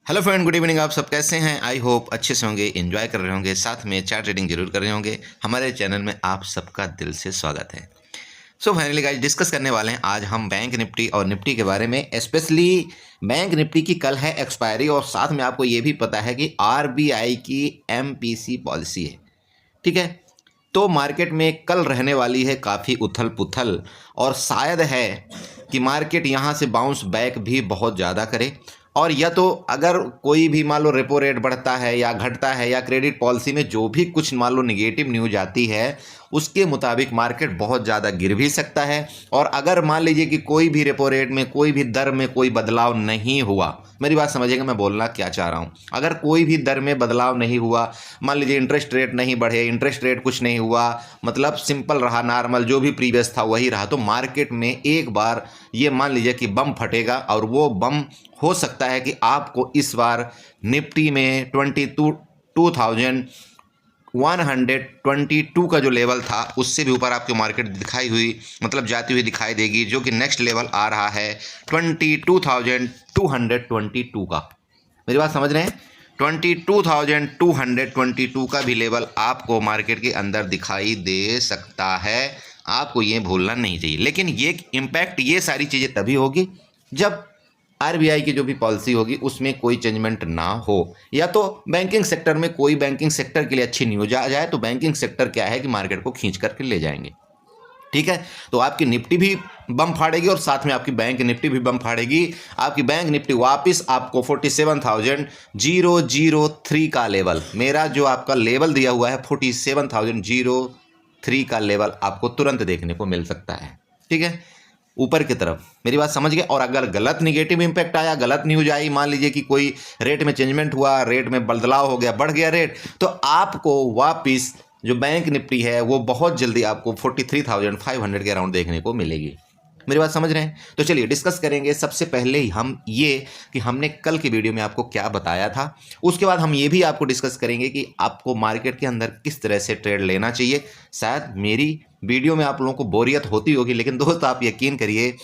Hello friend, good evening. आप सब कैसे हैं? आई होप अच्छे से होंगे, एंजॉय कर रहे होंगे, साथ में चार्ट ट्रेडिंग जरूर कर रहे होंगे। हमारे चैनल में आप सबका दिल से स्वागत है। सो फाइनली गाइस, डिस्कस करने वाले हैं आज हम बैंक निफ्टी और निफ्टी के बारे में। स्पेशली बैंक निफ्टी की कल है एक्सपायरी और साथ में आपको ये भी पता है कि आरबीआई की एमपीसी पॉलिसी है। ठीक है, तो मार्केट में कल रहने वाली है काफ़ी उथल पुथल और शायद है कि मार्केट यहाँ से बाउंस बैक भी बहुत ज़्यादा करे। और या तो अगर कोई भी मान लो रेपो रेट बढ़ता है या घटता है या क्रेडिट पॉलिसी में जो भी कुछ मान लो निगेटिव न्यूज आती है उसके मुताबिक मार्केट बहुत ज़्यादा गिर भी सकता है। और अगर मान लीजिए कि कोई भी रेपो रेट में कोई भी दर में कोई बदलाव नहीं हुआ, मेरी बात समझिएगा मैं बोलना क्या चाह रहा हूँ। अगर कोई भी दर में बदलाव नहीं हुआ, मान लीजिए इंटरेस्ट रेट नहीं बढ़े, इंटरेस्ट रेट कुछ नहीं हुआ, मतलब सिंपल रहा, नॉर्मल जो भी प्रीवियस था वही रहा, तो मार्केट में एक बार ये मान लीजिए कि बम फटेगा। और वो बम हो सकता है कि आपको इस बार निफ्टी में 2122 का जो लेवल था उससे भी ऊपर आपको मार्केट दिखाई हुई, मतलब जाती हुई दिखाई देगी, जो कि नेक्स्ट लेवल आ रहा है 22,222 का। मेरी बात समझ रहे हैं? 22,222 का भी लेवल आपको मार्केट के अंदर दिखाई दे सकता है। आपको ये भूलना नहीं चाहिए। लेकिन ये इम्पैक्ट, ये सारी चीज़ें तभी होगी जब आरबीआई की जो भी पॉलिसी होगी उसमें कोई चेंजमेंट ना हो, या तो बैंकिंग सेक्टर में कोई बैंकिंग सेक्टर के लिए अच्छी न्यूज आ जाए, तो बैंकिंग सेक्टर क्या है कि मार्केट को खींच करके ले जाएंगे। ठीक है, तो आपकी निफ्टी भी बम फाड़ेगी और साथ में आपकी बैंक निफ्टी भी बम फाड़ेगी। आपकी बैंक निफ्टी वापस आपको 47,003 का लेवल, मेरा जो आपका लेवल दिया हुआ है 47,003 का लेवल आपको तुरंत देखने को मिल सकता है। ठीक है, ऊपर की तरफ। मेरी बात समझ गए? और अगर गलत निगेटिव इंपैक्ट आया, गलत न्यूज आई, मान लीजिए कि कोई रेट में चेंजमेंट हुआ, रेट में बदलाव हो गया, बढ़ गया रेट, तो आपको वापस जो बैंक निफ्टी है वो बहुत जल्दी आपको 43,500 के अराउंड देखने को मिलेगी। मेरी बात समझ रहे हैं? तो चलिए डिस्कस करेंगे। सबसे पहले ही हम ये कि हमने कल की वीडियो में आपको क्या बताया था, उसके बाद हम ये भी आपको डिस्कस करेंगे कि आपको मार्केट के अंदर किस तरह से ट्रेड लेना चाहिए। शायद मेरी वीडियो में आप लोगों को बोरियत होती होगी, लेकिन दोस्त आप यकीन करिए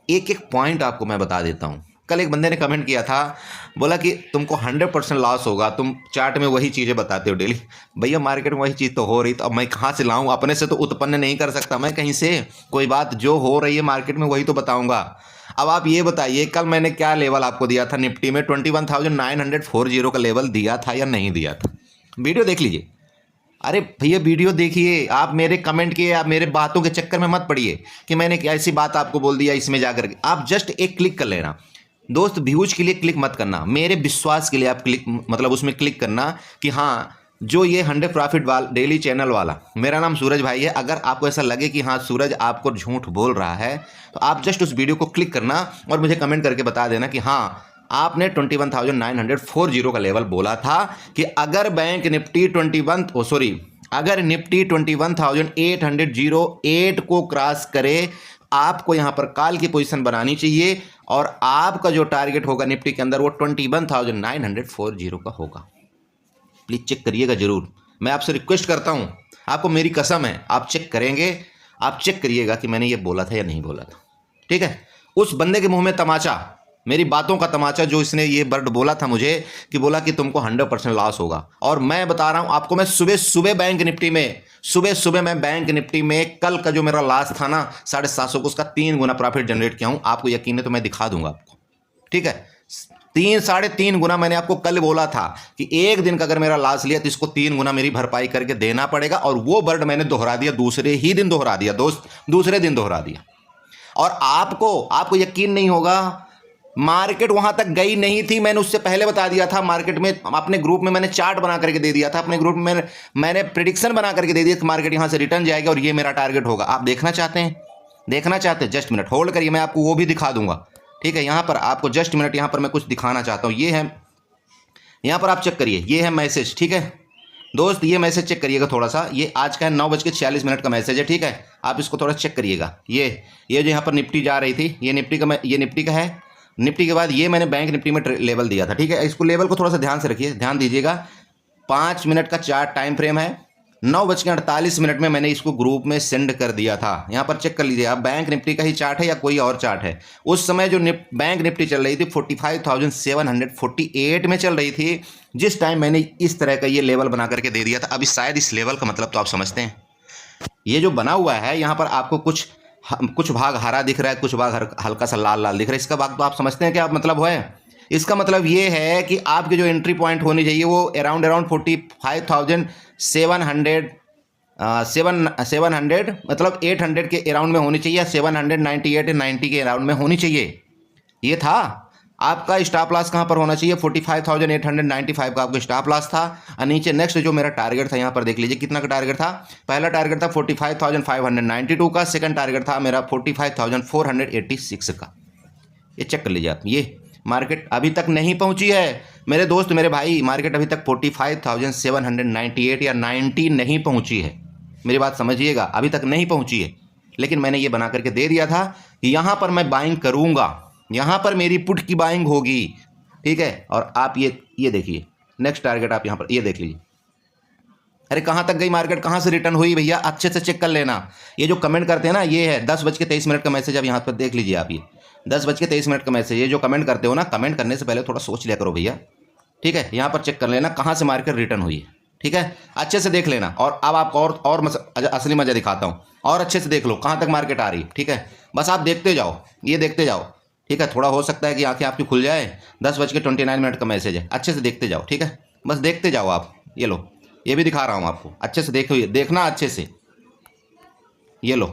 एक एक पॉइंट आपको मैं बता देता हूँ। कल एक बंदे ने कमेंट किया था, बोला कि तुमको 100% लॉस होगा, तुम चार्ट में वही चीज़ें बताते हो डेली। भैया मार्केट में वही चीज़ तो हो रही, तो अब मैं कहाँ से लाऊं? अपने से तो उत्पन्न नहीं कर सकता मैं कहीं से। कोई बात जो हो रही है मार्केट में वही तो बताऊंगा। अब आप ये बताइए, कल मैंने क्या लेवल आपको दिया था निफ्टी में? 21,940 का लेवल दिया था या नहीं दिया था? वीडियो देख लीजिए। अरे भैया वीडियो देखिए, आप मेरे कमेंट किए, आप मेरे बातों के चक्कर में मत पड़िए कि मैंने ऐसी बात आपको बोल दिया इसमें जाकर के। आप जस्ट एक क्लिक कर लेना दोस्त, व्यूज के लिए क्लिक मत करना, मेरे विश्वास के लिए आप क्लिक, मतलब उसमें क्लिक करना कि हाँ जो ये 100 प्रॉफिट वाला डेली चैनल वाला, मेरा नाम सूरज भाई है। अगर आपको ऐसा लगे कि हाँ सूरज आपको झूठ बोल रहा है, तो आप जस्ट उस वीडियो को क्लिक करना और मुझे कमेंट करके बता देना कि हाँ आपने 21,940 का लेवल बोला था कि अगर बैंक निफ्टी अगर निफ्टी 21,808 को क्रॉस करे आपको यहां पर कॉल की पोजीशन बनानी चाहिए और आपका जो टारगेट होगा निफ्टी के अंदर वो 21,940 का होगा। प्लीज चेक करिएगा जरूर, मैं आपसे रिक्वेस्ट करता हूं, आपको मेरी कसम है, आप चेक करेंगे, आप चेक करिएगा कि मैंने ये बोला था या नहीं बोला था। ठीक है, उस बंदे के मुंह में तमाचा, मेरी बातों का तमाचा, जो इसने ये वर्ड बोला था मुझे कि बोला कि तुमको 100% लॉस होगा। और मैं बता रहा हूं आपको, मैं सुबह सुबह बैंक निफ्टी में कल का जो मेरा लॉस था ना 750 को, उसका 3 गुना प्रॉफिट जनरेट किया हूं। आपको यकीन है तो मैं दिखा दूंगा आपको। ठीक है, 3-3.5 गुना मैंने आपको कल बोला था कि एक दिन का अगर मेरा लॉस लिया तो इसको 3 गुना मेरी भरपाई करके देना पड़ेगा। और वो वर्ड मैंने दोहरा दिया, दूसरे ही दिन दोहरा दिया दोस्त, दूसरे दिन दोहरा दिया। और आपको यकीन नहीं होगा, मार्केट वहां तक गई नहीं थी, मैंने उससे पहले बता दिया था। मार्केट में अपने ग्रुप में मैंने चार्ट बना करके दे दिया था, अपने ग्रुप में मैंने प्रिडिक्शन बना करके दे दिया कि मार्केट यहां से रिटर्न जाएगा और ये मेरा टारगेट होगा। आप देखना चाहते हैं? जस्ट मिनट होल्ड करिए, मैं आपको वो भी दिखा दूंगा। ठीक है, यहां पर आपको जस्ट मिनट, यहां पर मैं कुछ दिखाना चाहता हूं। ये है, यहां पर आप चेक करिए, ये है मैसेज। ठीक है दोस्त, ये मैसेज चेक करिएगा थोड़ा सा, ये आज का है 9:46 का मैसेज है। ठीक है, आप इसको थोड़ा चेक करिएगा। ये जो यहाँ पर निफ्टी जा रही थी, ये निफ्टी का है। निफ्टी के बाद ये मैंने बैंक निफ्टी में लेवल दिया था। ठीक है, इसको लेवल को थोड़ा सा ध्यान से रखिए, ध्यान दीजिएगा। 5 मिनट का चार्ट टाइम फ्रेम है, 9:48 में मैंने इसको ग्रुप में सेंड कर दिया था। यहाँ पर चेक कर लीजिए आप, बैंक निफ्टी का ही चार्ट है या कोई और चार्ट है। उस समय जो बैंक निफ्टी चल रही थी 45,748 में चल रही थी, जिस टाइम मैंने इस तरह का ये लेवल बना करके दे दिया था। अभी शायद इस लेवल का मतलब तो आप समझते हैं, ये जो बना हुआ है यहाँ पर आपको कुछ भाग हरा दिख रहा है, कुछ भाग हल्का सा लाल लाल दिख रहा है। इसका भाग तो आप समझते हैं क्या मतलब है? इसका मतलब ये है कि आपकी जो एंट्री पॉइंट होनी चाहिए वो अराउंड 45,700 मतलब 800 के अराउंड में होनी चाहिए, या 798 90 के अराउंड में होनी चाहिए। ये था आपका स्टॉप लॉस। कहाँ पर होना चाहिए? 45,895 का आपका स्टॉप लॉस था। और नीचे नेक्स्ट जो मेरा टारगेट था, यहाँ पर देख लीजिए कितना का टारगेट था। पहला टारगेट था 45,592 का, सेकंड टारगेट था मेरा 45,486 का। ये चेक कर लीजिए आप। ये मार्केट अभी तक नहीं पहुंची है मेरे दोस्त, मेरे भाई। मार्केट अभी तक 45,798 या 90 नहीं पहुंची है। मेरी बात समझिएगा, अभी तक नहीं पहुंची है। लेकिन मैंने ये बना करके दे दिया था कि यहाँ पर मैं बाइंग करूँगा, यहाँ पर मेरी पुट की बाइंग होगी, ठीक है। और आप ये देखिए नेक्स्ट टारगेट आप यहाँ पर ये देख लीजिए। अरे कहाँ तक गई मार्केट, कहाँ से रिटर्न हुई भैया, अच्छे से चेक कर लेना। ये जो कमेंट करते हैं ना, ये है 10:23 का मैसेज। अब यहाँ पर देख लीजिए आप, ये 10:23 का मैसेज। ये जो कमेंट करते हो ना, कमेंट करने से पहले थोड़ा सोच लिया करो भैया, ठीक है। यहाँ पर चेक कर लेना कहाँ से मार्केट रिटर्न हुई है, ठीक है। अच्छे से देख लेना। और अब आपको और असली मजा दिखाता हूँ, और अच्छे से देख लो कहाँ तक मार्केट आ रही है, ठीक है। बस आप देखते जाओ, ये देखते जाओ, ठीक है। थोड़ा हो सकता है कि आंखें आपकी खुल जाए। 10:29 का मैसेज है, अच्छे से देखते जाओ, ठीक है। बस देखते जाओ आप। ये लो, ये भी दिखा रहा हूँ आपको, अच्छे से देखो, देखना अच्छे से। ये लो,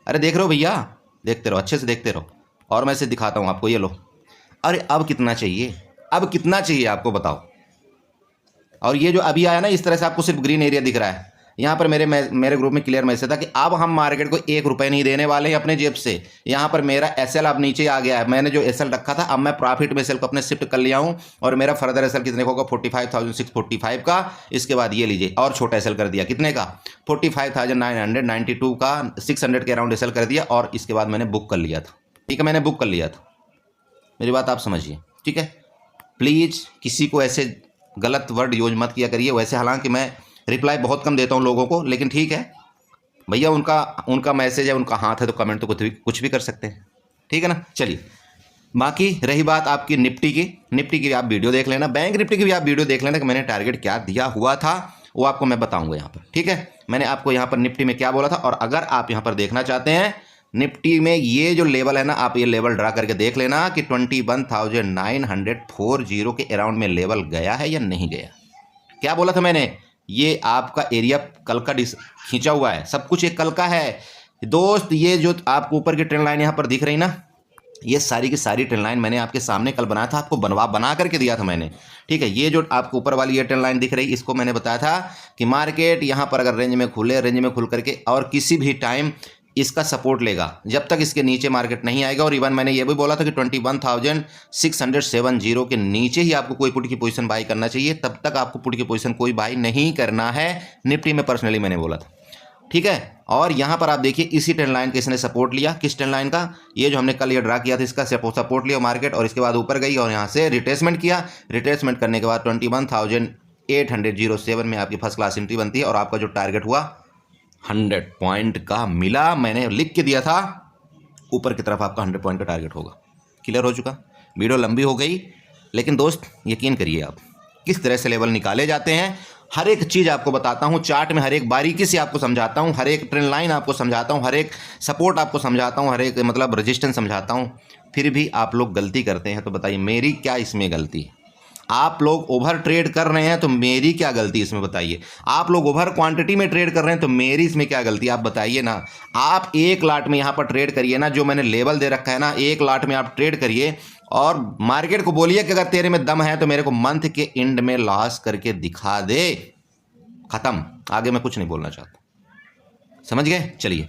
अरे देख रहे हो भैया, देखते रहो, अच्छे से देखते रहो। और मैं इसे दिखाता हूँ आपको, ये लो। अरे अब कितना चाहिए, अब कितना चाहिए आपको बताओ। और ये जो अभी आया ना, इस तरह से आपको सिर्फ ग्रीन एरिया दिख रहा है। यहाँ पर मेरे ग्रुप में क्लियर मैसेज था कि अब हम मार्केट को 1 रुपये नहीं देने वाले हैं अपने जेब से। यहाँ पर मेरा एसएल अब नीचे आ गया है। मैंने जो एसएल रखा था, अब मैं प्रॉफिट में एसएल को अपने शिफ्ट कर लिया हूँ। और मेरा फर्दर एसएल कितने का होगा? 45,645 का। इसके बाद ये लीजिए, और छोटा एसएल कर दिया, कितने का? 45,992 का, 600 के अराउंड एसएल कर दिया। और इसके बाद मैंने बुक कर लिया था, ठीक है, मैंने बुक कर लिया था। मेरी बात आप समझिए, ठीक है। प्लीज़ किसी को ऐसे गलत वर्ड यूज मत किया करिए। वैसे हालांकि मैं रिप्लाई बहुत कम देता हूं लोगों को, लेकिन ठीक है भैया, उनका मैसेज है, उनका हाथ है, तो कमेंट तो कुछ भी कर सकते हैं, ठीक है ना। चलिए, बाकी रही बात आपकी निफ्टी की भी आप वीडियो देख लेना, बैंक निफ्टी की भी आप वीडियो देख लेना कि मैंने टारगेट क्या दिया हुआ था, वो आपको मैं बताऊँगा यहाँ पर, ठीक है। मैंने आपको यहाँ पर निफ्टी में क्या बोला था। और अगर आप यहाँ पर देखना चाहते हैं निफ्टी में, ये जो लेवल है ना, आप ये लेवल ड्रा करके देख लेना कि 21,940 के अराउंड में लेवल गया है या नहीं गया। क्या बोला था मैंने? ये आपका एरिया कल का खींचा हुआ है, सब कुछ एक कल का है दोस्त। ये जो आपको ऊपर की ट्रेंड लाइन यहाँ पर दिख रही ना, ये सारी की सारी ट्रेंड लाइन मैंने आपके सामने कल बनाया था, आपको बना करके दिया था मैंने, ठीक है। ये जो आपको ऊपर वाली ये ट्रेंड लाइन दिख रही, इसको मैंने बताया था कि मार्केट यहाँ पर अगर रेंज में खुले, रेंज में खुल करके और किसी भी टाइम इसका सपोर्ट लेगा, जब तक इसके नीचे मार्केट नहीं आएगा। और इवन मैंने ये भी बोला था कि 21,670 के नीचे ही आपको कोई पुट की पोजीशन बाई करना चाहिए, तब तक आपको पुट की पोजीशन कोई बाई नहीं करना है। निफ्टी में पर्सनली मैंने बोला था, ठीक है। और यहाँ पर आप देखिए इसी ट्रेंड लाइन का इसने सपोर्ट लिया। किस ट्रेंड लाइन का? ये जो हमने कल ये ड्रा किया था, इसका सपोर्ट लिया मार्केट, और इसके बाद ऊपर गई और यहाँ से रिट्रेसमेंट किया। रिट्रेसमेंट करने के बाद 21,807 में आपकी फर्स्ट क्लास एंट्री बनती है। और आपका जो टारगेट हुआ 100 पॉइंट का मिला, मैंने लिख के दिया था ऊपर की तरफ आपका 100 पॉइंट का टारगेट होगा। क्लियर हो चुका। वीडियो लंबी हो गई, लेकिन दोस्त यकीन करिए आप किस तरह से लेवल निकाले जाते हैं, हर एक चीज़ आपको बताता हूं। चार्ट में हर एक बारीकी से आपको समझाता हूं, हर एक ट्रेंड लाइन आपको समझाता हूं, हर एक सपोर्ट आपको समझाता हूं, हर एक मतलब रेजिस्टेंस समझाता हूं। फिर भी आप लोग गलती करते हैं, तो बताइए मेरी क्या इसमें गलती है? आप लोग ओवर ट्रेड कर रहे हैं तो मेरी क्या गलती इसमें बताइए? आप लोग ओवर क्वांटिटी में ट्रेड कर रहे हैं तो मेरी इसमें क्या गलती? आप बताइए ना। आप एक लाट में यहाँ पर ट्रेड करिए ना, जो मैंने लेवल दे रखा है ना, एक लाट में आप ट्रेड करिए और मार्केट को बोलिए कि अगर तेरे में दम है तो मेरे को मंथ के एंड में लॉस करके दिखा दे। खत्म, आगे मैं कुछ नहीं बोलना चाहता। समझ गए? चलिए,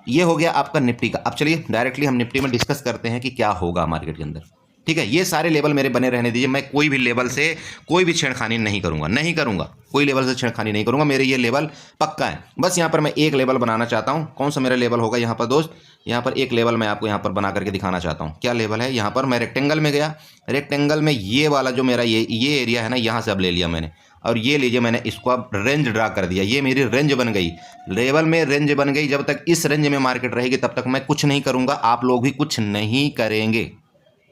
ये हो गया आपका निफ्टी का। अब चलिए डायरेक्टली हम निफ्टी में डिस्कस करते हैं कि क्या होगा मार्केट के अंदर, ठीक है। ये सारे लेवल मेरे बने रहने दीजिए, मैं कोई भी लेवल से कोई भी छेड़खानी नहीं करूंगा, कोई लेवल से छेड़खानी नहीं करूंगा। मेरे ये लेवल पक्का है। बस यहाँ पर मैं एक लेवल बनाना चाहता हूँ। कौन सा मेरा लेवल होगा यहाँ पर दोस्त? यहाँ पर एक लेवल मैं आपको यहाँ पर बना करके दिखाना चाहता हूँ। क्या लेवल है? यहाँ पर मैं रेक्टेंगल में गया, रेक्टेंगल में ये वाला जो मेरा ये एरिया है ना, यहाँ से अब ले लिया मैंने। और ये लीजिए मैंने इसको अब रेंज ड्रा कर दिया, ये मेरी रेंज बन गई, लेवल में रेंज बन गई। जब तक इस रेंज में मार्केट रहेगी तब तक मैं कुछ नहीं करूँगा, आप लोग भी कुछ नहीं करेंगे।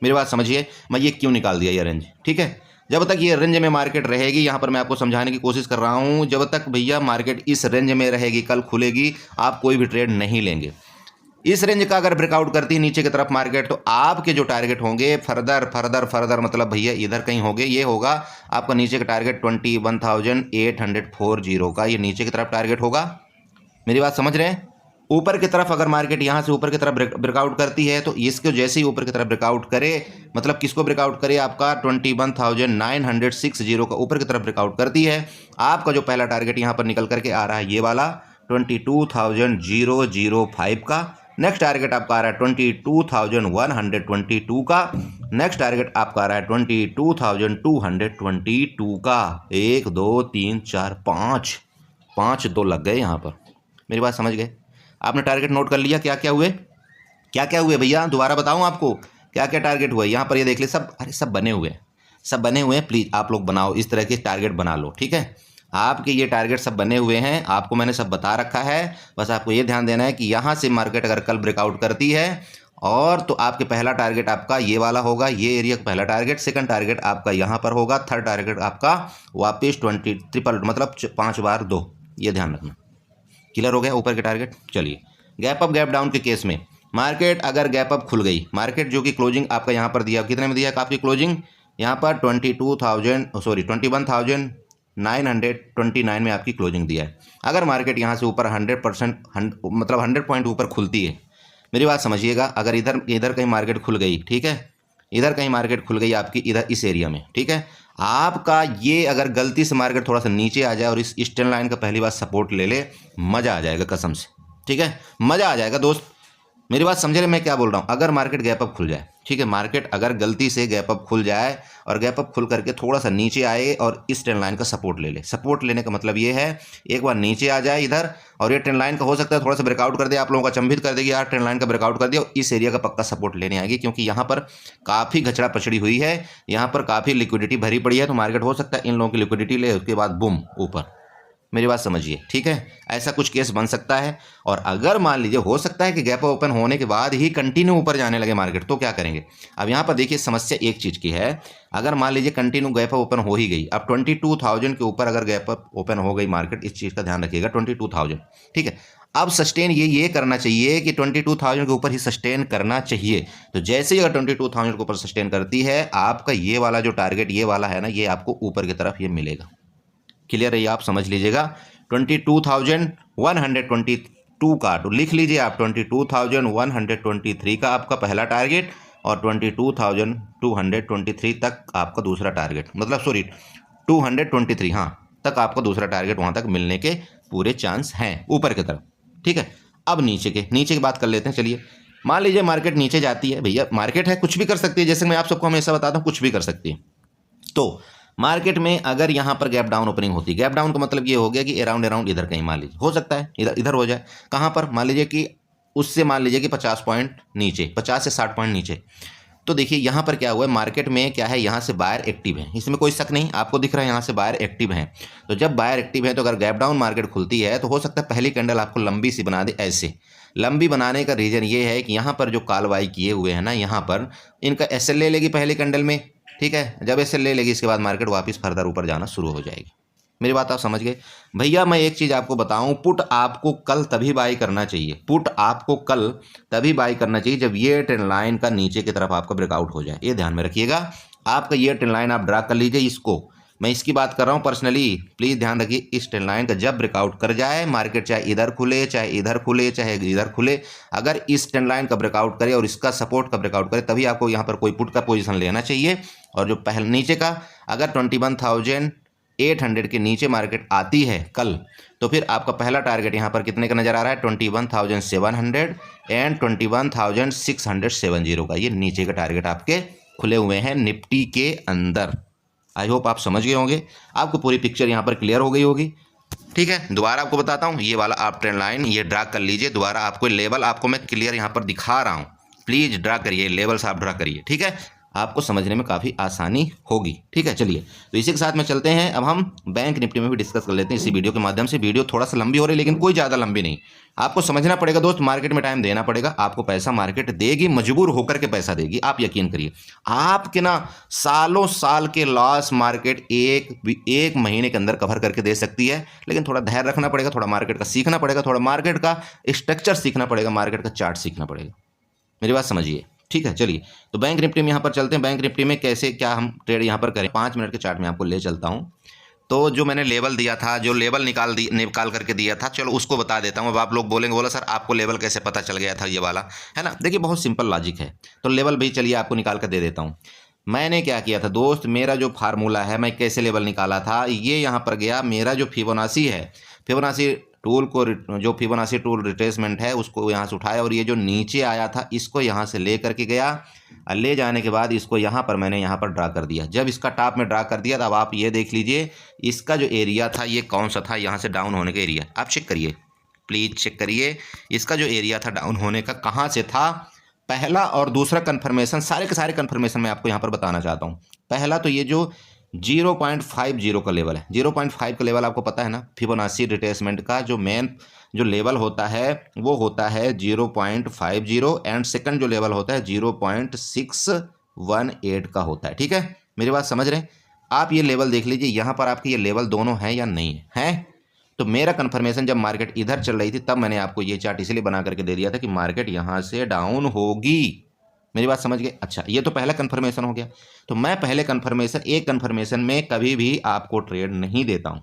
मेरी बात समझिए, मैं ये क्यों निकाल दिया ये रेंज, ठीक है। जब तक ये रेंज में मार्केट रहेगी, यहाँ पर मैं आपको समझाने की कोशिश कर रहा हूँ, जब तक भैया मार्केट इस रेंज में रहेगी, कल खुलेगी, आप कोई भी ट्रेड नहीं लेंगे। इस रेंज का अगर ब्रेकआउट करती है नीचे की तरफ मार्केट, तो आपके जो टारगेट होंगे फर्दर मतलब भैया इधर कहीं होंगे, ये होगा आपका नीचे का टारगेट 21,840 का, ये नीचे की तरफ टारगेट होगा। मेरी बात समझ रहे हैं। ऊपर की तरफ अगर मार्केट यहाँ से ऊपर की तरफ ब्रेकआउट करती है, तो इसको जैसे ही ऊपर की तरफ ब्रेकआउट करे, मतलब किसको ब्रेकआउट करे, आपका 21,960 का ऊपर की तरफ ब्रेकआउट करती है, आपका जो पहला टारगेट यहाँ पर निकल करके आ रहा है ये वाला 22,005 का। नेक्स्ट टारगेट आपका आ रहा है 22,122 का। नेक्स्ट टारगेट आपका आ रहा है 22,222 का। 1 2 3 4 5 दो लग गए यहाँ पर। मेरी बात समझ गए। आपने टारगेट नोट कर लिया, क्या क्या हुए, क्या क्या हुए भैया, दोबारा बताऊं आपको क्या क्या टारगेट हुए। यहाँ पर ये देख ले सब, अरे सब बने हुए हैं, सब बने हुए हैं। प्लीज़ आप लोग बनाओ, इस तरह के टारगेट बना लो, ठीक है। आपके ये टारगेट सब बने हुए हैं, आपको मैंने सब बता रखा है। बस आपको ये ध्यान देना है कि यहाँ से मार्केट अगर कल ब्रेकआउट करती है, और तो आपके पहला टारगेट आपका ये वाला होगा, ये एरिया का पहला टारगेट। सेकंड टारगेट आपका यहाँ पर होगा। थर्ड टारगेट आपका वापस 20 मतलब 5 बार 2, ये ध्यान रखना। क्लियर हो गया ऊपर के टारगेट। चलिए, गैप अप गैप डाउन के केस में मार्केट अगर गैप अप खुल गई, मार्केट जो कि क्लोजिंग आपका यहाँ पर दिया, कितने में दिया आपकी क्लोजिंग, यहाँ पर 21,929 में आपकी क्लोजिंग दिया है। अगर मार्केट यहाँ से ऊपर 100% मतलब 100 पॉइंट ऊपर खुलती है, मेरी बात समझिएगा, अगर इधर कहीं मार्केट खुल गई, ठीक है, इधर कहीं मार्केट खुल गई आपकी, इधर इस एरिया में, ठीक है, आपका ये अगर गलती से मार्केट थोड़ा सा नीचे आ जाए और इस स्टैंड लाइन का पहली बार सपोर्ट ले ले, मज़ा आ जाएगा कसम से, ठीक है, मज़ा आ जाएगा दोस्त। मेरी बात समझ रहे मैं क्या बोल रहा हूँ। अगर मार्केट गैप अप खुल जाए, ठीक है, मार्केट अगर गलती से गैप अप खुल जाए और गैप अप खुल करके थोड़ा सा नीचे आए और इस ट्रेंड लाइन का सपोर्ट ले ले, सपोर्ट लेने का मतलब ये है एक बार नीचे आ जाए इधर, और ये ट्रेंड लाइन का हो सकता है थोड़ा सा ब्रेकआउट कर दे, आप लोगों का अचंभित कर देगी, यार ट्रेंड लाइन का ब्रेकआउट कर दिया, और इस एरिया का पक्का सपोर्ट लेने आएगी, क्योंकि यहाँ पर काफ़ी घचड़ा पछड़ी हुई है, यहाँ पर काफ़ी लिक्विडिटी भरी पड़ी है, तो मार्केट हो सकता है इन लोगों की लिक्विडिटी ले, उसके बाद बूम ऊपर। मेरी बात समझिए, ठीक है, ऐसा कुछ केस बन सकता है। और अगर मान लीजिए हो सकता है कि गैप ओपन होने के बाद ही कंटिन्यू ऊपर जाने लगे मार्केट, तो क्या करेंगे। अब यहाँ पर देखिए समस्या एक चीज़ की है, अगर मान लीजिए कंटिन्यू गैप ओपन हो ही गई, अब 22,000 के ऊपर अगर गैप ओपन हो गई मार्केट, इस चीज़ का ध्यान रखिएगा, 22,000, ठीक है। अब सस्टेन ये करना चाहिए कि 22,000 के ऊपर ही सस्टेन करना चाहिए। तो जैसे ही अगर 22,000 के ऊपर सस्टेन करती है, आपका ये वाला जो टारगेट ये वाला है ना, ये आपको ऊपर की तरफ ये मिलेगा। क्लियर है, ये आप समझ लीजिएगा। 22,122 का, तो लिख लीजिए आप 22,123 का आपका पहला टारगेट, और 22,223 तक आपका दूसरा टारगेट, मतलब सॉरी 223, हाँ, तक आपका दूसरा टारगेट वहाँ तक मिलने के पूरे चांस हैं ऊपर की तरफ, ठीक है। अब नीचे की बात कर लेते हैं। चलिए, मान लीजिए मार्केट नीचे जाती है, भैया मार्केट है, कुछ भी कर सकती है, जैसे मैं आप सबको हमेशा बताता हूँ, कुछ भी कर सकती है। तो मार्केट में अगर यहाँ पर गैप डाउन ओपनिंग होती है, गैप डाउन का मतलब ये हो गया कि अराउंड इधर कहीं, मान लीजिए हो सकता है इधर हो जाए, कहाँ पर, मान लीजिए कि उससे मान लीजिए कि 50 पॉइंट नीचे, 50 से 60 पॉइंट नीचे। तो देखिए यहाँ पर क्या हुआ है, मार्केट में क्या है, यहाँ से बायर एक्टिव है, इसमें कोई शक नहीं, आपको दिख रहा है यहाँ से बायर एक्टिव है। तो जब बायर एक्टिव है, तो अगर गैप डाउन मार्केट खुलती है, तो हो सकता है पहली कैंडल आपको लंबी सी बना दे। ऐसे लंबी बनाने का रीज़न ये है कि यहाँ पर जो कालवाई किए हुए हैं ना, यहाँ पर इनका एसएल ले लेगी पहली कैंडल में, ठीक है। जब एसएल ले लेगी, इसके बाद मार्केट वापस फर्दर ऊपर जाना शुरू हो जाएगी। मेरी बात आप समझ गए भैया। मैं एक चीज़ आपको बताऊं, पुट आपको कल तभी बाई करना चाहिए, पुट आपको कल तभी बाई करना चाहिए जब ये ट्रेंड लाइन का नीचे की तरफ आपका ब्रेकआउट हो जाए। ये ध्यान में रखिएगा, आपका ये ट्रेंड लाइन आप ड्रा कर लीजिए, इसको मैं इसकी बात कर रहा हूँ पर्सनली, प्लीज़ ध्यान रखिए। इस ट्रेंड लाइन का जब ब्रेकआउट कर जाए मार्केट, चाहे इधर खुले चाहे इधर खुले चाहे इधर खुले, अगर इस ट्रेंड लाइन का ब्रेकआउट करे और इसका सपोर्ट का ब्रेकआउट करे, तभी आपको यहाँ पर कोई पुट का पोजीशन लेना चाहिए। और जो पहले नीचे का अगर 21,800 के नीचे मार्केट आती है कल, तो फिर आपका पहला टारगेट यहाँ पर कितने का नज़र आ रहा है, 21,700 एंड 21,670 का, ये नीचे का टारगेट आपके खुले हुए हैं निफ्टी के अंदर। आई होप आप समझ गए होंगे, आपको पूरी पिक्चर यहाँ पर क्लियर हो गई होगी, ठीक है। दोबारा आपको बताता हूँ, ये वाला आप ट्रेंड लाइन ये ड्रा कर लीजिए, दोबारा आपको लेवल आपको मैं क्लियर यहाँ पर दिखा रहा हूँ, प्लीज़ ड्रा करिए, लेवल्स आप ड्रा करिए, ठीक है। आपको समझने में काफ़ी आसानी होगी। ठीक है, चलिए तो इसी के साथ में चलते हैं। अब हम बैंक निफ्टी में भी डिस्कस कर लेते हैं इसी वीडियो के माध्यम से। वीडियो थोड़ा सा लंबी हो रही है लेकिन कोई ज़्यादा लंबी नहीं। आपको समझना पड़ेगा दोस्त, मार्केट में टाइम देना पड़ेगा। आपको पैसा मार्केट देगी, मजबूर होकर के पैसा देगी, आप यकीन करिए। आपके ना सालों साल के लॉस मार्केट एक महीने के अंदर कवर करके दे सकती है, लेकिन थोड़ा धैर्य रखना पड़ेगा, थोड़ा मार्केट का सीखना पड़ेगा, थोड़ा मार्केट का स्ट्रक्चर सीखना पड़ेगा, मार्केट का चार्ट सीखना पड़ेगा। मेरी बात समझिए। ठीक है, चलिए तो बैंक निफ्टी में यहाँ पर चलते हैं। बैंक निफ्टी में कैसे क्या हम ट्रेड यहाँ पर करें, 5 मिनट के चार्ट में आपको ले चलता हूँ। तो जो मैंने लेवल दिया था, जो लेवल निकाल करके दिया था, चलो उसको बता देता हूँ। अब आप लोग बोलेंगे, बोला सर आपको लेवल कैसे पता चल गया था ये वाला, है ना। देखिए बहुत सिंपल लॉजिक है। तो लेवल भी चलिए आपको निकाल कर दे देता हूँ। मैंने क्या किया था दोस्त, मेरा जो फार्मूला है, मैं कैसे लेवल निकाला था, ये यहाँ पर गया। मेरा जो फिबोनाची है, फिबोनाची टूल को, जो फिबोनाची टूल रिट्रेसमेंट है उसको यहाँ से उठाया, और ये जो नीचे आया था इसको यहाँ से ले करके गया, और ले जाने के बाद इसको यहाँ पर मैंने यहाँ पर ड्रा कर दिया। जब इसका टॉप में ड्रा कर दिया तब आप ये देख लीजिए इसका जो एरिया था ये कौन सा था, यहाँ से डाउन होने का एरिया। आप चेक करिए, प्लीज़ चेक करिए इसका जो एरिया था डाउन होने का, कहाँ से था। पहला और दूसरा कन्फर्मेशन, सारे के सारे कन्फर्मेशन मैं आपको यहाँ पर बताना चाहता हूँ। पहला तो ये जो 0.50 का लेवल है, 0.5 का लेवल आपको पता है ना, फिबोनाची रिट्रेसमेंट का जो मेन जो लेवल होता है वो होता है 0.50, एंड सेकंड जो लेवल होता है 0.618 का होता है। ठीक है, मेरी बात समझ रहे हैं आप। ये लेवल देख लीजिए, यहाँ पर आपके ये लेवल दोनों हैं या नहीं है। तो मेरा कन्फर्मेशन जब मार्केट इधर चल रही थी तब मैंने आपको ये चार्ट इसलिए बना करके दे दिया था कि मार्केट यहाँ से डाउन होगी। मेरी बात समझ गए। अच्छा, ये तो पहला कन्फर्मेशन हो गया। तो मैं पहले कन्फर्मेशन, एक कन्फर्मेशन में कभी भी आपको ट्रेड नहीं देता हूँ।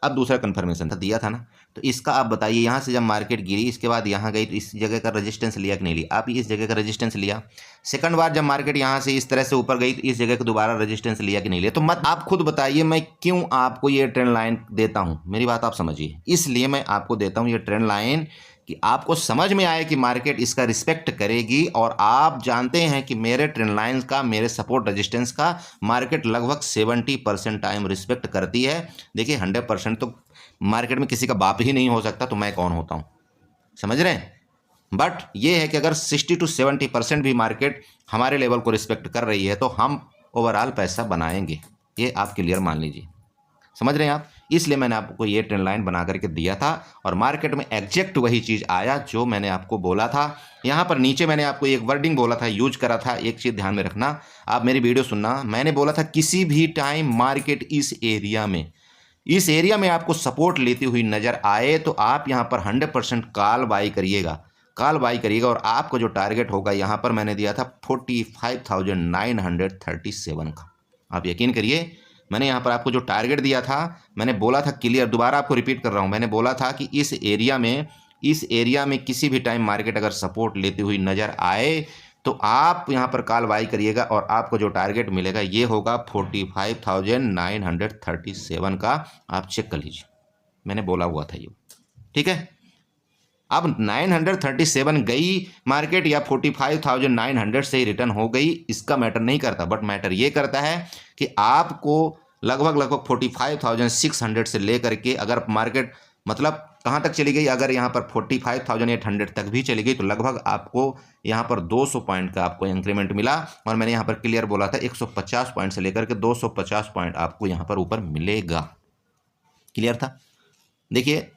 अब दूसरा कन्फर्मेशन था, दिया था ना, तो इसका आप बताइए, यहाँ से जब मार्केट गिरी इसके बाद यहाँ गई तो इस जगह का रेजिस्टेंस लिया कि नहीं लिया। आप इस जगह का रेजिस्टेंस लिया। सेकंड बार जब मार्केट यहाँ से इस तरह से ऊपर गई तो इस जगह का दोबारा रेजिस्टेंस लिया कि नहीं लिया। तो मत आप खुद बताइए, मैं क्यों आपको ये ट्रेंड लाइन देता हूँ। मेरी बात आप समझिए, इसलिए मैं आपको देता हूँ ये ट्रेंड लाइन कि आपको समझ में आए कि मार्केट इसका रिस्पेक्ट करेगी। और आप जानते हैं कि मेरे ट्रेंड लाइंस का, मेरे सपोर्ट रेजिस्टेंस का मार्केट लगभग 70% टाइम रिस्पेक्ट करती है। देखिए 100% तो मार्केट में किसी का बाप ही नहीं हो सकता, तो मैं कौन होता हूँ, समझ रहे हैं। बट ये है कि अगर 60 to 70% भी मार्केट हमारे लेवल को रिस्पेक्ट कर रही है तो हम ओवरऑल पैसा बनाएंगे, ये आप क्लियर मान लीजिए, समझ रहे हैं आप। इसलिए मैंने आपको ये ट्रेंड लाइन बना करके दिया था, और मार्केट में एग्जैक्ट वही चीज़ आया जो मैंने आपको बोला था। यहाँ पर नीचे मैंने आपको एक वर्डिंग बोला था, यूज करा था। एक चीज़ ध्यान में रखना, आप मेरी वीडियो सुनना। मैंने बोला था किसी भी टाइम मार्केट इस एरिया में आपको सपोर्ट लेती हुई नज़र आए तो आप यहाँ पर 100% कॉल बाई करिएगा, और आपको जो टारगेट होगा यहाँ पर मैंने दिया था 45,937 का। आप यकीन करिए, मैंने यहाँ पर आपको जो टारगेट दिया था, मैंने बोला था क्लियर, दोबारा आपको रिपीट कर रहा हूँ, मैंने बोला था कि इस एरिया में किसी भी टाइम मार्केट अगर सपोर्ट लेती हुई नज़र आए तो आप यहाँ पर कॉल बाई करिएगा, और आपको जो टारगेट मिलेगा ये होगा 45,937 का। आप चेक कर लीजिए, मैंने बोला हुआ था ये, ठीक है। अब 937 गई मार्केट या 45,900 से ही रिटर्न हो गई, इसका मैटर नहीं करता। बट मैटर ये करता है कि आपको लगभग 45,600 से लेकर के अगर मार्केट मतलब कहाँ तक चली गई, अगर यहाँ पर 45,800 तक भी चली गई तो लगभग आपको यहाँ पर 200 पॉइंट का आपको इंक्रीमेंट मिला। और मैंने यहाँ पर क्लियर बोला था 150 पॉइंट से लेकर के 250 पॉइंट आपको यहाँ पर ऊपर मिलेगा। क्लियर था। देखिए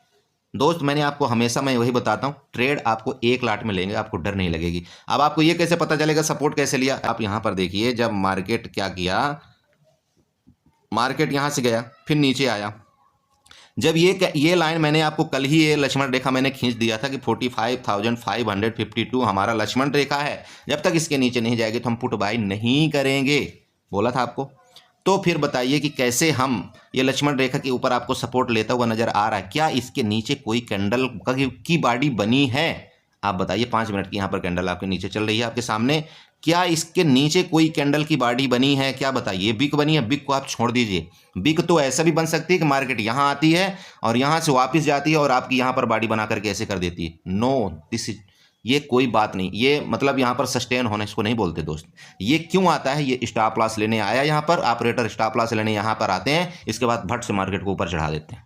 दोस्त, मैंने आपको हमेशा मैं वही बताता हूँ, ट्रेड आपको एक लाट में लेंगे, आपको डर नहीं लगेगी। अब आपको ये कैसे पता चलेगा सपोर्ट कैसे लिया, आप यहाँ पर देखिए, जब मार्केट क्या किया, मार्केट यहाँ से गया फिर नीचे आया। जब ये लाइन मैंने आपको कल ही ये लक्ष्मण रेखा मैंने खींच दिया था कि 45,552 हमारा लक्ष्मण रेखा है, जब तक इसके नीचे नहीं जाएगी तो हम पुट बाई नहीं करेंगे, बोला था आपको। तो फिर बताइए कि कैसे हम ये लक्ष्मण रेखा के ऊपर आपको सपोर्ट लेता हुआ नजर आ रहा है, क्या इसके नीचे कोई कैंडल की बॉडी बनी है? आप बताइए, 5 मिनट की यहाँ पर कैंडल आपके नीचे चल रही है आपके सामने, क्या इसके नीचे कोई कैंडल की बॉडी बनी है? क्या बताइए, बिग बनी है? बिग को आप छोड़ दीजिए, बिग तो ऐसा भी बन सकती है कि मार्केट यहाँ आती है और यहाँ से वापस जाती है और आपकी यहाँ पर बॉडी बना करके ऐसे कर देती है। नो, दिस इज, ये कोई बात नहीं, ये मतलब यहाँ पर सस्टेन होने इसको नहीं बोलते दोस्त। ये क्यों आता है, ये स्टॉप लॉस लेने आया यहाँ पर, ऑपरेटर स्टॉप लॉस लेने यहाँ पर आते हैं, इसके बाद भट से मार्केट को ऊपर चढ़ा देते हैं।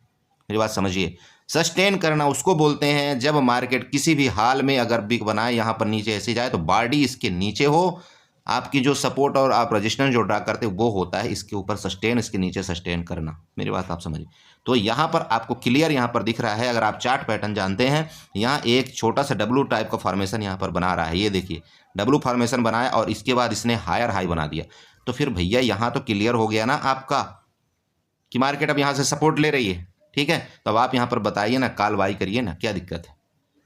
मेरी बात समझिए, सस्टेन करना उसको बोलते हैं जब मार्केट किसी भी हाल में अगर बिग बनाए यहाँ पर नीचे ऐसे जाए तो बॉडी इसके नीचे हो, आपकी जो सपोर्ट और आप रेजिस्टेंस जो ड्रा करते हैं वो होता है इसके ऊपर सस्टेन, इसके नीचे सस्टेन करना। मेरी बात आप समझिए। तो यहाँ पर आपको क्लियर यहाँ पर दिख रहा है, अगर आप चार्ट पैटर्न जानते हैं, यहाँ एक छोटा सा डब्लू टाइप का फॉर्मेशन यहाँ पर बना रहा है। ये देखिए डब्लू फॉर्मेशन बनाया और इसके बाद इसने हायर हाई बना दिया। तो फिर भैया यहाँ तो क्लियर हो गया ना आपका कि मार्केट अब यहाँ से सपोर्ट ले रही है। ठीक है, तो अब आप यहाँ पर बताइए ना, कॉल बाई करिए ना, क्या दिक्कत है?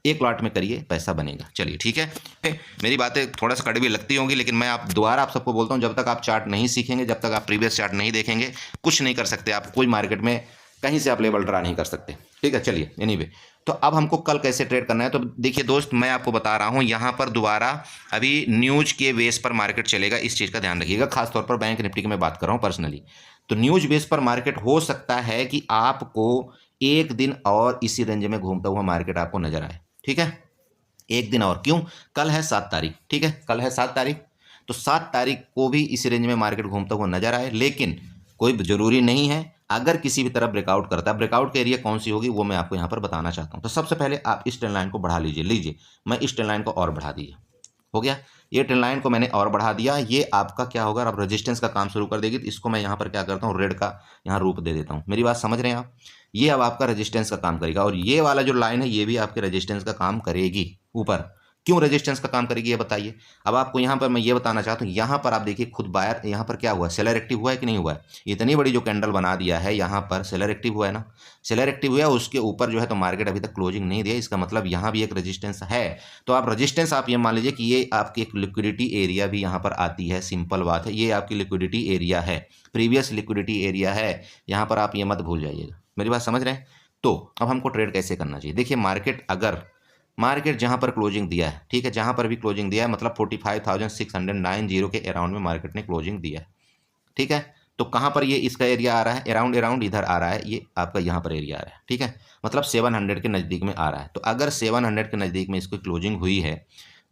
एक लॉट में करिए, पैसा बनेगा। चलिए ठीक है, मेरी बातें थोड़ा सा कड़वी लगती होंगी, लेकिन मैं आप दोबारा आप सबको बोलता हूँ, जब तक आप चार्ट नहीं सीखेंगे, जब तक आप प्रीवियस चार्ट नहीं देखेंगे, कुछ नहीं कर सकते आप। कोई मार्केट में कहीं से आप लेवल ड्रा नहीं कर सकते। ठीक है, चलिए एनीवे, तो अब हमको कल कैसे ट्रेड करना है? तो देखिए दोस्त, मैं आपको बता रहा हूँ, यहाँ पर दोबारा अभी न्यूज़ के बेस पर मार्केट चलेगा, इस चीज़ का ध्यान रखिएगा। खासतौर पर बैंक निफ्टी की मैं बात कर रहा हूँ पर्सनली। तो न्यूज़ बेस पर मार्केट हो सकता है कि आपको एक दिन और इसी रेंज में घूमता हुआ मार्केट आपको नजर आए। ठीक है, एक दिन और, क्यों? कल है 7 तारीख। ठीक है, कल है 7 तारीख, तो 7 तारीख को भी इसी रेंज में मार्केट घूमता हुआ नजर आए। लेकिन कोई जरूरी नहीं है, अगर किसी भी तरह ब्रेकआउट करता है, ब्रेकआउट का एरिया कौन सी होगी वो मैं आपको यहाँ पर बताना चाहता हूँ। तो सबसे पहले आप इस ट्रेंड लाइन को बढ़ा लीजिए, मैं इस ट्रेंड लाइन को और बढ़ा दीजिए। हो गया, ये ट्रेंड लाइन को मैंने और बढ़ा दिया। ये आपका क्या होगा, अब रेजिस्टेंस का काम शुरू कर देगी। तो इसको मैं यहाँ पर क्या करता हूँ, रेड का यहाँ रूप दे देता हूँ। मेरी बात समझ रहे हैं आप? ये अब आपका रेजिस्टेंस का काम करेगा, और ये वाला जो लाइन है ये भी आपके रेजिस्टेंस का काम करेगी ऊपर। क्यों रेजिस्टेंस का काम करेगी ये बताइए। अब आपको यहाँ पर मैं ये बताना चाहता हूँ, यहाँ पर आप देखिए खुद बायर, यहाँ पर क्या हुआ, सेलर एक्टिव हुआ है कि नहीं हुआ है? इतनी बड़ी जो कैंडल बना दिया है यहाँ पर, सेलर एक्टिव हुआ है ना? सेलर एक्टिव हुआ है, उसके ऊपर जो है तो मार्केट अभी तक क्लोजिंग नहीं दिया, इसका मतलब यहाँ भी एक रेजिस्टेंस है। तो आप रेजिस्टेंस, आप ये मान लीजिए कि ये आपकी एक लिक्विडिटी एरिया भी यहाँ पर आती है। सिंपल बात है, ये आपकी लिक्विडिटी एरिया है, प्रीवियस लिक्विडिटी एरिया है, यहाँ पर आप ये मत भूल जाइएगा। मेरी बात समझ रहे हैं? तो अब हमको ट्रेड कैसे करना चाहिए? देखिए मार्केट जहां पर क्लोजिंग दिया है, ठीक है, जहां पर भी क्लोजिंग दिया है, मतलब 45,690 के अराउंड में मार्केट ने क्लोजिंग दिया है। ठीक है, तो कहां पर ये इसका एरिया आ रहा है? अराउंड इधर आ रहा है, ये आपका यहां पर एरिया आ रहा है। ठीक है, मतलब 700 के नज़दीक में आ रहा है। तो अगर 700 के नज़दीक में इसकी क्लोजिंग हुई है,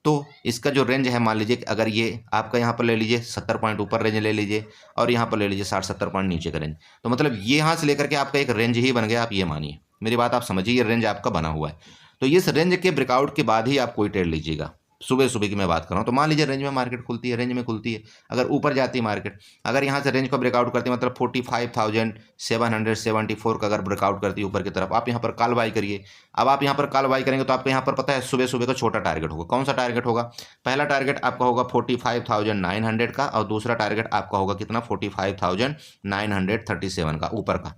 तो इसका जो रेंज है, मान लीजिए कि अगर ये आपका यहाँ पर ले लीजिए 70 पॉइंट ऊपर रेंज ले लीजिए, और यहाँ पर ले लीजिए 60-70 पॉइंट नीचे का रेंज, तो मतलब ये यहाँ से लेकर के आपका एक रेंज ही बन गया। आप ये मानिए, मेरी बात आप समझिए, ये रेंज आपका बना हुआ है। तो इस रेंज के ब्रेकआउट के बाद ही आप कोई ट्रेड लीजिएगा। सुबह सुबह की मैं बात कर रहा हूँ। तो मान लीजिए रेंज में मार्केट खुलती है, रेंज में खुलती है, अगर ऊपर जाती है मार्केट, अगर यहाँ से रेंज को ब्रेकआउट करती है, मतलब 45,774 का अगर ब्रेकआउट करती है ऊपर की तरफ, आप यहाँ पर कॉल बाई करिए। अब आप यहाँ पर कॉल बाई करेंगे तो आपको यहाँ पर पता है सुबह सुबह का छोटा टारगेट होगा। कौन सा टारगेट होगा? पहला टारगेट आपका होगा 45,900 का, और दूसरा टारगेट आपका होगा कितना? 45,937 का, ऊपर का।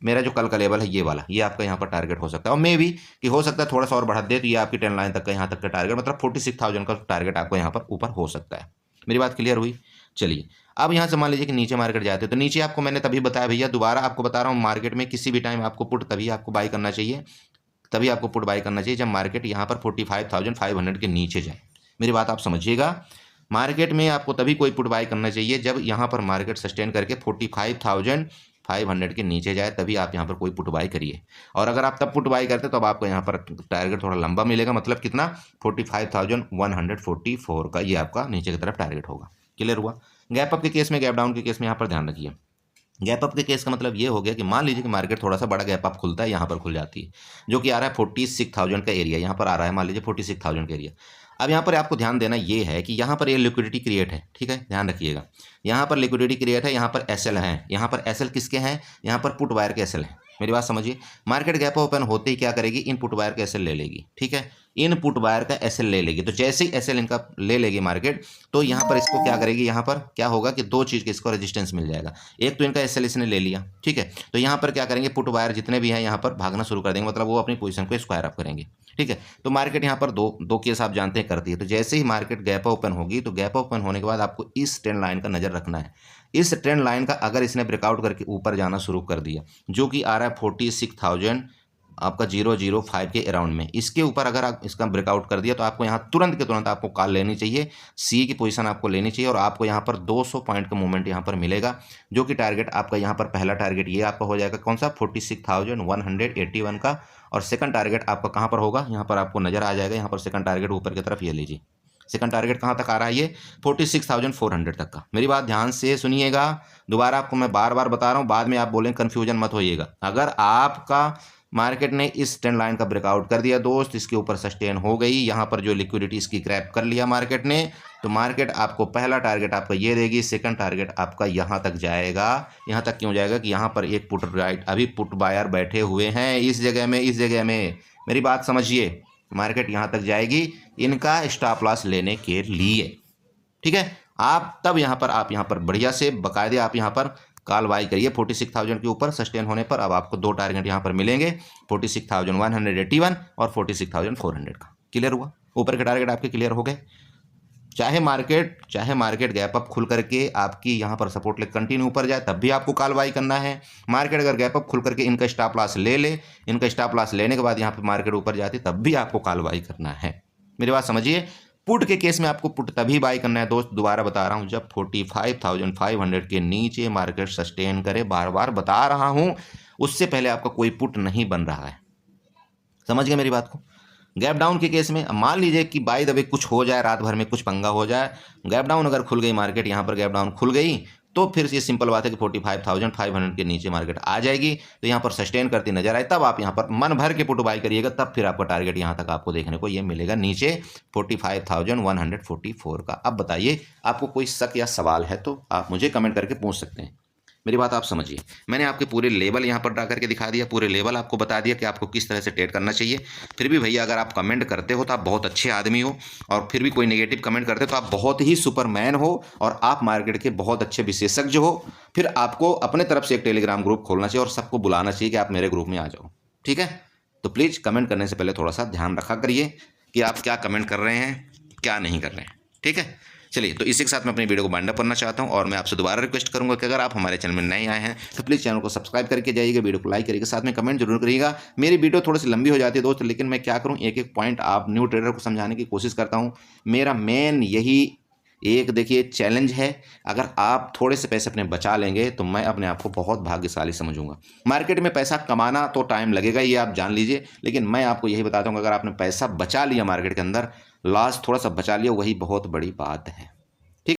मेरा जो कल का लेवल है ये वाला, ये आपका यहाँ पर टारगेट हो सकता है। और मे भी कि हो सकता है थोड़ा सा और बढ़ा दे, तो ये आपकी 10 लाइन तक का यहाँ तक का टारगेट, मतलब 46,000 का टारगेट आपको यहाँ पर ऊपर हो सकता है। मेरी बात क्लियर हुई? चलिए, अब यहाँ से मान लीजिए कि नीचे मार्केट जाते हैं, तो नीचे आपको मैंने तभी बताया भैया, दोबारा आपको बता रहा हूँ, मार्केट में किसी भी टाइम आपको पुट तभी आपको बाई करना चाहिए, तभी आपको पुट बाई करना चाहिए जब मार्केट यहाँ पर 45,500 के नीचे जाए। मेरी बात आप समझिएगा, मार्केट में आपको तभी कोई पुट बाई करना चाहिए जब यहाँ पर मार्केट सस्टेन करके 45,500 के नीचे जाए, तभी आप यहाँ पर कोई पुट बाई करिए। और अगर आप तब पुट बाई करते तो अब आपको यहाँ पर टारगेट थोड़ा लंबा मिलेगा, मतलब कितना? 45,144 का ये आपका नीचे की तरफ टारगेट होगा। क्लियर हुआ? गैप अप के केस में, गैप डाउन के केस में यहाँ पर ध्यान रखिए। गैप अप के केस का मतलब ये हो गया कि मान लीजिए कि मार्केट थोड़ा सा बड़ा गैप अप खुलता है, यहाँ पर खुल जाती है, जो कि आ रहा है 46,000 का एरिया, यहाँ पर आ रहा है मान लीजिए 46,000 का एरिया। अब यहाँ पर आपको ध्यान देना ये है कि यहाँ पर ये लिक्विडिटी क्रिएट है। ठीक है, ध्यान रखिएगा, यहाँ पर लिक्विडिटी क्रिएट है, यहाँ पर एसएल है, यहाँ पर एसएल किसके हैं? यहाँ पर पुट वायर के एसएल है। मेरी बात समझिए, मार्केट गैप ओपन होते ही क्या करेगी? इनपुट वायर का एसएल ले लेगी। ठीक है, इनपुट वायर का एसएल ले लेगी। तो जैसे ही एसएल इनका ले लेगी मार्केट, तो यहाँ पर इसको क्या करेगी? यहाँ पर क्या होगा कि दो चीज़ के इसको रेजिस्टेंस मिल जाएगा। एक तो इनका एसएल इसने ले लिया, ठीक है, तो यहाँ पर क्या करेंगे? पुट वायर जितने भी हैं यहाँ पर भागना शुरू कर देंगे, मतलब वो अपनी पोजीशन को स्क्वायर अप करेंगे। ठीक है, तो मार्केट यहाँ पर दो केस आप जानते हैं करती है। तो जैसे ही मार्केट गैप ओपन होगी, तो गैप ओपन होने के बाद आपको इस ट्रेंड लाइन का नज़र रखना है। इस ट्रेंड लाइन का अगर इसने ब्रेकआउट करके ऊपर जाना शुरू कर दिया, जो कि आ रहा है 46,000 आपका 005 के अराउंड में, इसके ऊपर अगर आप इसका ब्रेकआउट कर दिया, तो आपको यहाँ तुरंत के तुरंत आपको कॉल लेनी चाहिए, सी की पोजीशन आपको लेनी चाहिए, और आपको यहाँ पर 200 पॉइंट का मूवमेंट यहाँ पर मिलेगा, जो कि टारगेट आपका यहाँ पर पहला टारगेट ये आपका हो जाएगा कौन सा? 46,181 का। और सेकंड टारगेट आपका कहाँ पर होगा? यहाँ पर आपको नजर आ जाएगा, यहाँ पर सेकंड टारगेट ऊपर की तरफ ये लीजिए, सेकंड टारगेट कहाँ तक आ रहा है ये 46,400 तक का। मेरी बात ध्यान से सुनिएगा, दोबारा आपको मैं बार बार बता रहा हूँ, बाद में आप बोलें कन्फ्यूजन मत होइएगा। अगर आपका मार्केट ने इस ट्रेंड लाइन का ब्रेकआउट कर दिया दोस्त, इसके ऊपर सस्टेन हो गई, यहाँ पर जो लिक्विडिटी इसकी क्रैप कर लिया मार्केट ने, तो मार्केट आपको पहला टारगेट आपका ये देगी, सेकंड टारगेट आपका यहाँ तक जाएगा। यहाँ तक क्यों जाएगा कि यहाँ पर एक पुट राइट अभी पुट बायर बैठे हुए हैं इस जगह में, मेरी बात समझिए, मार्केट यहाँ तक जाएगी इनका स्टॉप लॉस लेने के लिए। ठीक है, आप तब यहाँ पर बढ़िया से बाकायदे आप यहाँ पर कॉल बाई करिए 46,000 के ऊपर सस्टेन होने पर। अब आपको दो टारगेट यहाँ पर मिलेंगे 46,181 और 46,400 का। क्लियर हुआ? ऊपर के टारगेट आपके क्लियर हो गए। चाहे मार्केट गैप अप खुल करके आपकी यहाँ पर सपोर्ट ले कंटिन्यू ऊपर जाए तब भी आपको कॉल बाई करना है। मार्केट अगर गैप अप खुल करके इनका स्टॉप लॉस ले ले, इनका स्टॉप लॉस लेने के बाद यहाँ पर मार्केट ऊपर जाती तब भी आपको कॉल बाई करना है। मेरी बात समझिए। पुट के केस में आपको पुट तभी बाई करना है दोस्त, दोबारा बता रहा हूँ, जब 45,500 के नीचे मार्केट सस्टेन करे। बार बार बता रहा हूँ, उससे पहले आपका कोई पुट नहीं बन रहा है। समझ गए मेरी बात को? गैप डाउन के केस में मान लीजिए कि बाय द वे कुछ हो जाए, रात भर में कुछ पंगा हो जाए, गैप डाउन अगर खुल गई मार्केट, यहाँ पर गैप डाउन खुल गई, तो फिर ये सिंपल बात है कि 45,500 के नीचे मार्केट आ जाएगी, तो यहाँ पर सस्टेन करती नजर आए तब आप यहाँ पर मन भर के पुट बाई करिएगा, तब फिर आपका टारगेट यहाँ तक आपको देखने को ये मिलेगा नीचे 45,144 का। अब बताइए, आपको कोई शक या सवाल है तो आप मुझे कमेंट करके पूछ सकते हैं। मेरी बात आप समझिए, मैंने आपके पूरे लेवल यहाँ पर ड्रा करके दिखा दिया, पूरे लेवल आपको बता दिया कि आपको किस तरह से ट्रेड करना चाहिए। फिर भी भैया अगर आप कमेंट करते हो तो आप बहुत अच्छे आदमी हो, और फिर भी कोई नेगेटिव कमेंट करते हो तो आप बहुत ही सुपरमैन हो, और आप मार्केट के बहुत अच्छे विशेषज्ञ हो। फिर आपको अपने तरफ से एक टेलीग्राम ग्रुप खोलना चाहिए और सबको बुलाना चाहिए कि आप मेरे ग्रुप में आ जाओ। ठीक है, तो प्लीज़ कमेंट करने से पहले थोड़ा सा ध्यान रखा करिए कि आप क्या कमेंट कर रहे हैं, क्या नहीं कर रहे हैं। ठीक है, चलिए, तो इसी के साथ मैं अपनी वीडियो को वाइंड अप करना चाहता हूं, और मैं आपसे दोबारा रिक्वेस्ट करूंगा कि अगर आप हमारे चैनल में नए आए हैं तो प्लीज़ चैनल को सब्सक्राइब करके जाइएगा, वीडियो को लाइक करिएगा, साथ में कमेंट जरूर करिएगा। मेरी वीडियो थोड़ी सी लंबी हो जाती है दोस्त, लेकिन मैं क्या करूं, एक एक पॉइंट आप न्यू ट्रेडर को समझाने की कोशिश करता हूँ। मेरा मेन यही एक देखिए चैलेंज है, अगर आप थोड़े से पैसे अपने बचा लेंगे तो मैं अपने आप को बहुत भाग्यशाली समझूंगा। मार्केट में पैसा कमाना तो टाइम लगेगा, ये आप जान लीजिए, लेकिन मैं आपको यही बताता हूँ, अगर आपने पैसा बचा लिया मार्केट के अंदर, लॉस थोड़ा सा बचा लिया, वही बहुत बड़ी बात है।